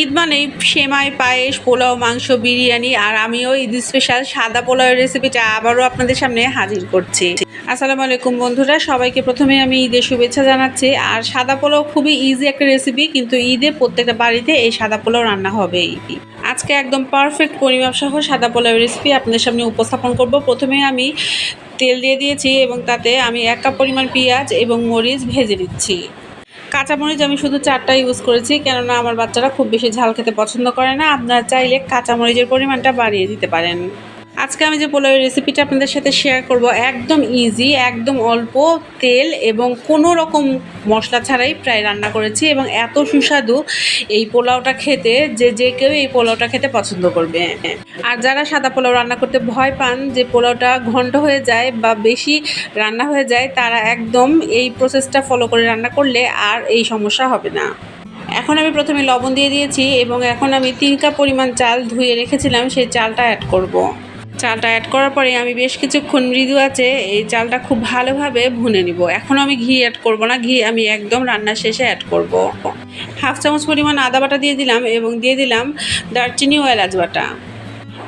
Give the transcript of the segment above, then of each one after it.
ঈদ মানেই সেমাই, পায়েস, পোলাও, মাংস, বিরিয়ানি। আর আমিও ঈদ স্পেশাল সাদা পোলাওয়ের রেসিপিটা আবারও আপনাদের সামনে হাজির করছি। আসসালামু আলাইকুম বন্ধুরা, সবাইকে প্রথমে আমি ঈদের শুভেচ্ছা জানাচ্ছি। আর সাদা পোলাও খুবই ইজি একটা রেসিপি, কিন্তু ঈদে প্রত্যেকটা বাড়িতে এই সাদা পোলাও রান্না হবেই। আজকে একদম পারফেক্ট পরিমাপ সহ সাদা পোলাও রেসিপি আপনাদের সামনে উপস্থাপন করব। প্রথমে আমি তেল দিয়ে দিয়েছি এবং তাতে আমি 1 কাপ পরিমাণ পেঁয়াজ এবং মরিচ ভেজে দিচ্ছি। কাঁচামরিচ আমি শুধু 4টা ইউজ করেছি, কেননা আমার বাচ্চারা খুব বেশি ঝাল খেতে পছন্দ করে না। আপনারা চাইলে কাঁচামরিচের পরিমাণটা বাড়িয়ে দিতে পারেন। আজকে আমি যে পোলাওয়ের রেসিপিটা আপনাদের সাথে শেয়ার করব একদম ইজি, একদম অল্প তেল এবং কোনো রকম মশলা ছাড়াই প্রায় রান্না করেছি, এবং এত সুস্বাদু এই পোলাওটা খেতে যে কেউ এই পোলাওটা খেতে পছন্দ করবে। আর যারা সাদা পোলাও রান্না করতে ভয় পান, যে পোলাওটা ঘন্ট হয়ে যায় বা বেশি রান্না হয়ে যায়, তারা একদম এই প্রসেসটা ফলো করে রান্না করলে আর এই সমস্যা হবে না। এখন আমি প্রথমে লবণ দিয়ে দিয়েছি এবং এখন আমি 3 কাপ পরিমাণ চাল ধুয়ে রেখেছিলাম, সেই চালটা অ্যাড করব। চালটা অ্যাড করার পরে আমি বেশ কিছুক্ষণ মৃদু আঁচে এই চালটা খুব ভালোভাবে ভুনে নিব। এখন আমি ঘি অ্যাড করব না, ঘি আমি একদম রান্নার শেষে অ্যাড করব। 1/2 চামচ পরিমাণ আদা বাটা দিয়ে দিলাম এবং দিয়ে দিলাম দারচিনি ও এলাচ বাটা।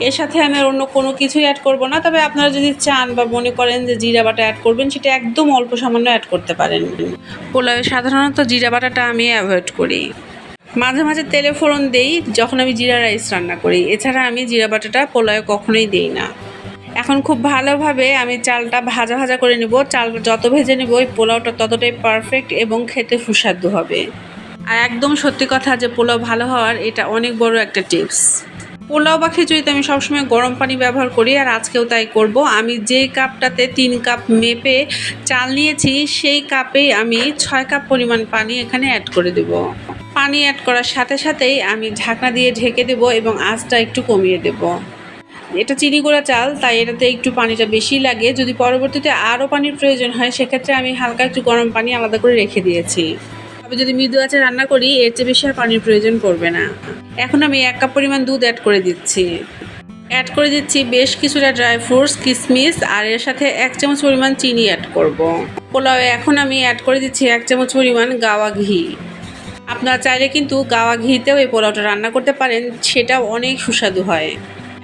এর সাথে আমি আর অন্য কোনো কিছুই অ্যাড করব না, তবে আপনারা যদি চান বা মনে করেন যে জিরা বাটা অ্যাড করবেন, সেটা একদম অল্প সামান্য অ্যাড করতে পারেন। পোলাওয়ে সাধারণত জিরা বাটাটা আমি অ্যাভয়েড করি। মাঝে মাঝে তেলে ফোড়ন দেই যখন আমি জিরা রাইস রান্না করি, এছাড়া আমি জিরা বাটাটা পোলাওয়ে কখনোই দিই না। এখন খুব ভালোভাবে আমি চালটা ভাজা ভাজা করে নেব। চাল যত ভেজে নেব এই পোলাওটা ততটাই পারফেক্ট এবং খেতে সুস্বাদু হবে। আর একদম সত্যি কথা, যে পোলাও ভালো হওয়ার এটা অনেক বড় একটা টিপস। পোলাও বা খিচুড়িতে আমি সবসময় গরম পানি ব্যবহার করি, আর আজকেও তাই করব। আমি যে কাপটাতে 3 কাপ মেপে চাল নিয়েছি, সেই কাপেই আমি 6 কাপ পরিমাণ পানি এখানে অ্যাড করে দেব। পানি অ্যাড করার সাথে সাথেই আমি ঢাকনা দিয়ে ঢেকে দেব এবং আঁচটা একটু কমিয়ে দেব। এটা চিনি গুঁড়া চাল, তাই এটাতে একটু পানিটা বেশি লাগে। যদি পরবর্তীতে আরও পানির প্রয়োজন হয়, সেক্ষেত্রে আমি হালকা একটু গরম পানি আলাদা করে রেখে দিয়েছি। তবে যদি মৃদু আঁচে রান্না করি, এর চেয়ে বেশি আর পানির প্রয়োজন পড়বে না। এখন আমি 1 কাপ পরিমাণ দুধ অ্যাড করে দিচ্ছি। অ্যাড করে দিচ্ছি বেশ কিছুটা ড্রাই ফ্রুটস, কিশমিশ, আর এর সাথে 1 চামচ পরিমাণ চিনি অ্যাড করব। পোলাওয়ে এখন আমি অ্যাড করে দিচ্ছি 1 চামচ পরিমাণ গাওয়া ঘি। আপনারা চাইলে কিন্তু গাওয়া ঘিতেও এই পোলাওটা রান্না করতে পারেন, সেটাও অনেক সুস্বাদু হয়।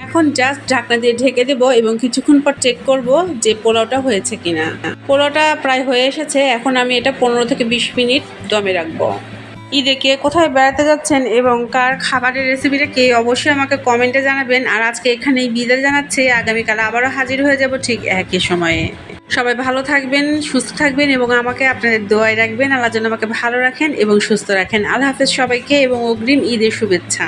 এখন জাস্ট ঢাকনা দিয়ে ঢেকে দেবো এবং কিছুক্ষণ পর চেক করব যে পোলাওটা হয়েছে কিনা। পোলাওটা প্রায় হয়ে এসেছে। এখন আমি এটা 15 থেকে 20 মিনিট দমে রাখবো। ঈদে কে কোথায় বেড়াতে যাচ্ছেন এবং কার খাবারের রেসিপিটা কে অবশ্যই আমাকে কমেন্টে জানাবেন। আর আজকে এখানেই বিদায় জানাচ্ছি, আগামীকাল আবারও হাজির হয়ে যাব ঠিক একই সময়ে। সবাই ভালো থাকবেন, সুস্থ থাকবেন এবং আমাকে আপনাদের দোয়ায় রাখবেন। আল্লাহ যেন আমাকে ভালো রাখেন এবং সুস্থ রাখেন। আল্লাহ হাফেজ সবাইকে এবং অগ্রিম ঈদের শুভেচ্ছা।